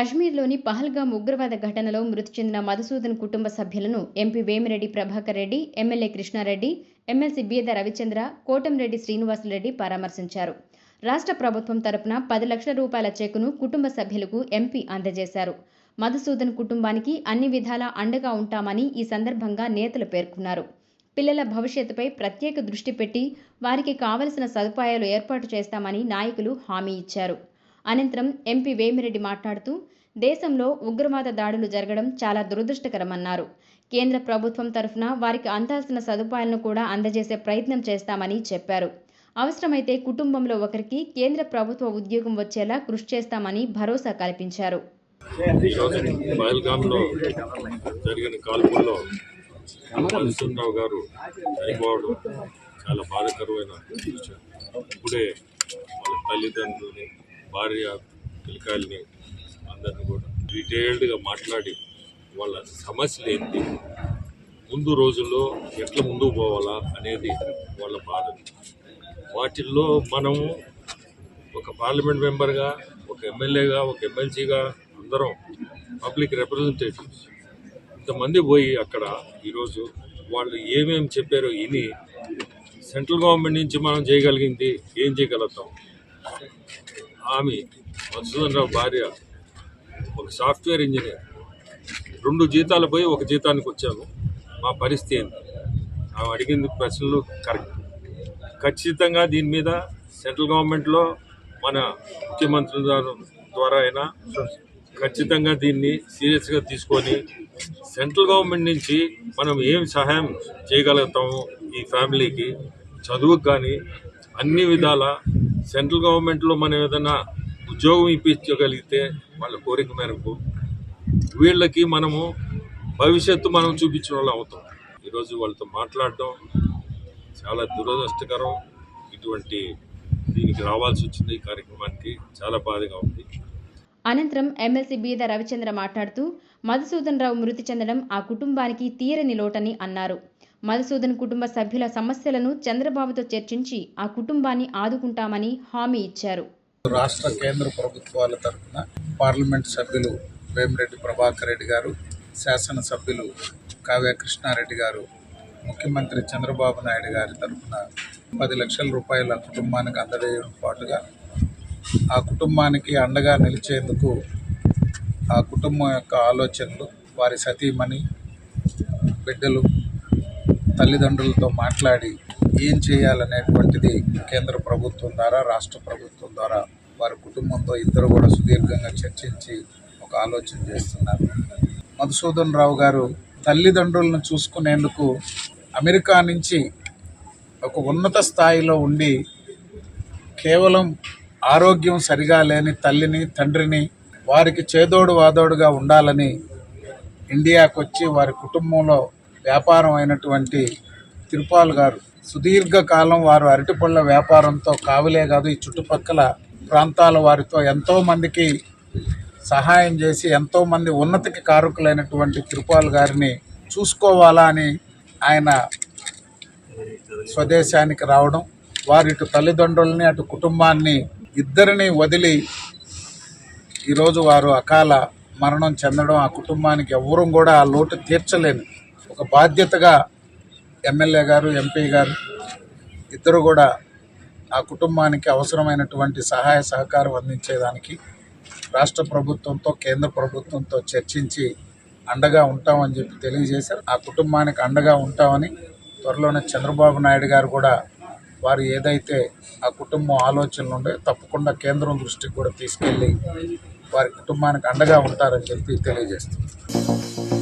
కశ్మీర్లోని పహల్గామ్ ఉగ్రవాద ఘటనలో మృతి చెందిన మధుసూదన్ కుటుంబ సభ్యులను MP Vemireddy Prabhakar Reddy, MLA Krishna Reddy, MLC Beeda Ravichandra, Kotamreddy Srinivasulu Reddy పరామర్శించారు. రాష్ట్ర ప్రభుత్వం తరపున 10 లక్షల రూపాయల చెక్కును కుటుంబ సభ్యులకు ఎంపీ అందజేశారు. మధుసూదన్ కుటుంబానికి అన్ని విధాలా అండగా ఉంటామని ఈ సందర్భంగా నేతలు పేర్కొన్నారు. పిల్లల భవిష్యత్తుపై ప్రత్యేక దృష్టి పెట్టి వారికి కావలసిన సదుపాయాలు ఏర్పాటు చేస్తామని నాయకులు హామీ ఇచ్చారు. అనంతరం ఎంపీ వేమిరెడ్డి మాట్లాడుతూ దేశంలో ఉగ్రవాద దాడులు జరగడం చాలా దురదృష్టకరమన్నారు. కేంద్ర ప్రభుత్వం తరఫున వారికి అందాల్సిన సదుపాయాలను కూడా అందజేసే ప్రయత్నం చేస్తామని చెప్పారు. అవసరమైతే కుటుంబంలో ఒకరికి కేంద్ర ప్రభుత్వ ఉద్యోగం వచ్చేలా కృషి చేస్తామని భరోసా కల్పించారు. జరిగిన కాల్పుల్లో మధుసూదన్ గారు చనిపోవడం చాలా బాధాకరమైన విషయం. ఇప్పుడే వాళ్ళ తల్లిదండ్రులని, భార్య పిల్లకాయలని అందరినీ కూడా డీటెయిల్డ్గా మాట్లాడి వాళ్ళ సమస్యలు ఏంటి, ముందు రోజుల్లో ఎట్లా ముందుకు పోవాలా అనేది వాళ్ళ బాధ. వాటిల్లో మనం ఒక పార్లమెంట్ మెంబర్గా, ఒక ఎమ్మెల్యేగా, ఒక ఎమ్మెల్సీగా అందరం పబ్లిక్ రిప్రజెంటేటివ్స్ ఇంతమంది పోయి అక్కడ ఈరోజు వాళ్ళు ఏమేమి చెప్పారో విని సెంట్రల్ గవర్నమెంట్ నుంచి మనం చేయగలిగింది ఏం చేయగలుగుతాం. ఆమె మధుసూదన్ రావు భార్య ఒక సాఫ్ట్వేర్ ఇంజనీర్, 2 జీతాలు పోయి 1 జీతానికి వచ్చాము. మా పరిస్థితి ఏంటి? ఆమె అడిగింది ప్రశ్నలు కరెక్ట్. ఖచ్చితంగా దీని మీద సెంట్రల్ గవర్నమెంట్లో మన ముఖ్యమంత్రి ద్వారా అయినా ఖచ్చితంగా దీన్ని సీరియస్గా తీసుకొని సెంట్రల్ గవర్నమెంట్ నుంచి మనం ఏం సహాయం చేయగలుగుతాము ఈ ఫ్యామిలీకి, చదువుకు కానీ అన్ని విధాల సెంట్రల్ గవర్నమెంట్లో మనం ఏదైనా ఉద్యోగం ఇప్పించగలిగితే వాళ్ళ కోరిక మేరకు వీళ్ళకి మనము భవిష్యత్తు మనం చూపించిన వాళ్ళు అవుతాం. ఈరోజు వాళ్ళతో మాట్లాడటం చాలా దురదృష్టకరం. ఇటువంటి దీనికి రావాల్సి వచ్చింది. ఈ కార్యక్రమానికి చాలా బాధగా ఉంది. అనంతరం ఎమ్మెల్సీ బీద రవిచంద్ర మాట్లాడుతూ మధుసూదన్ రావు మృతి చెందడం ఆ కుటుంబానికి తీరని లోటని అన్నారు. మధుసూదన్ కుటుంబ సభ్యుల సమస్యలను చంద్రబాబుతో చర్చించి ఆ కుటుంబాన్ని ఆదుకుంటామని హామీ ఇచ్చారు. రాష్ట్ర కేంద్ర ప్రభుత్వాల తరఫున పార్లమెంట్ సభ్యులు వేమిరెడ్డి ప్రభాకర్ రెడ్డి గారు, శాసనసభ్యులు కావ్య కృష్ణారెడ్డి గారు, ముఖ్యమంత్రి చంద్రబాబు నాయుడు గారి తరఫున 10 లక్షల రూపాయల కుటుంబానికి అందజేయడం పాటుగా ఆ కుటుంబానికి అండగా నిలిచేందుకు ఆ కుటుంబం యొక్క ఆలోచనలు, వారి సతీమణి, బిడ్డలు, తల్లిదండ్రులతో మాట్లాడి ఏం చేయాలనేటువంటిది కేంద్ర ప్రభుత్వం ద్వారా, రాష్ట్ర ప్రభుత్వం ద్వారా వారి కుటుంబంతో ఇద్దరు కూడా సుదీర్ఘంగా చర్చించి ఒక ఆలోచన చేస్తున్నారు. మధుసూదన్ రావు గారు తల్లిదండ్రులను చూసుకునేందుకు అమెరికా నుంచి ఒక ఉన్నత స్థాయిలో ఉండి కేవలం ఆరోగ్యం సరిగా లేని తల్లిని, తండ్రిని వారికి చేదోడు వాదోడుగా ఉండాలని ఇండియాకు వచ్చి వారి కుటుంబంలో వ్యాపారం అయినటువంటి తిరుపాల్ గారు సుదీర్ఘకాలం వారు అరటిపళ్ళ వ్యాపారంతో కావిలే కాదు ఈ చుట్టుపక్కల ప్రాంతాల వారితో ఎంతోమందికి సహాయం చేసి ఎంతోమంది ఉన్నతికి కారకులైనటువంటి తిరుపాల్ గారిని చూసుకోవాలా అని ఆయన స్వదేశానికి రావడం, వారి ఇటు తల్లిదండ్రులని అటు కుటుంబాన్ని ఇద్దరిని వదిలి ఈరోజు వారు అకాల మరణం చెందడం ఆ కుటుంబానికి ఎవ్వరూ కూడా ఆ లోటు తీర్చలేని ఒక బాధ్యతగా ఎమ్మెల్యే గారు, ఎంపీ గారు ఇద్దరు కూడా ఆ కుటుంబానికి అవసరమైనటువంటి సహాయ సహకారం అందించేదానికి రాష్ట్ర ప్రభుత్వంతో, కేంద్ర ప్రభుత్వంతో చర్చించి అండగా ఉంటామని చెప్పి తెలియజేశారు. ఆ కుటుంబానికి అండగా ఉంటామని త్వరలోనే చంద్రబాబు నాయుడు గారు కూడా వారు ఏదైతే ఆ కుటుంబం ఆలోచనలు ఉండే తప్పకుండా కేంద్రం దృష్టికి కూడా తీసుకెళ్ళి వారి కుటుంబానికి అండగా ఉంటారని చెప్పి తెలియజేస్తున్నారు.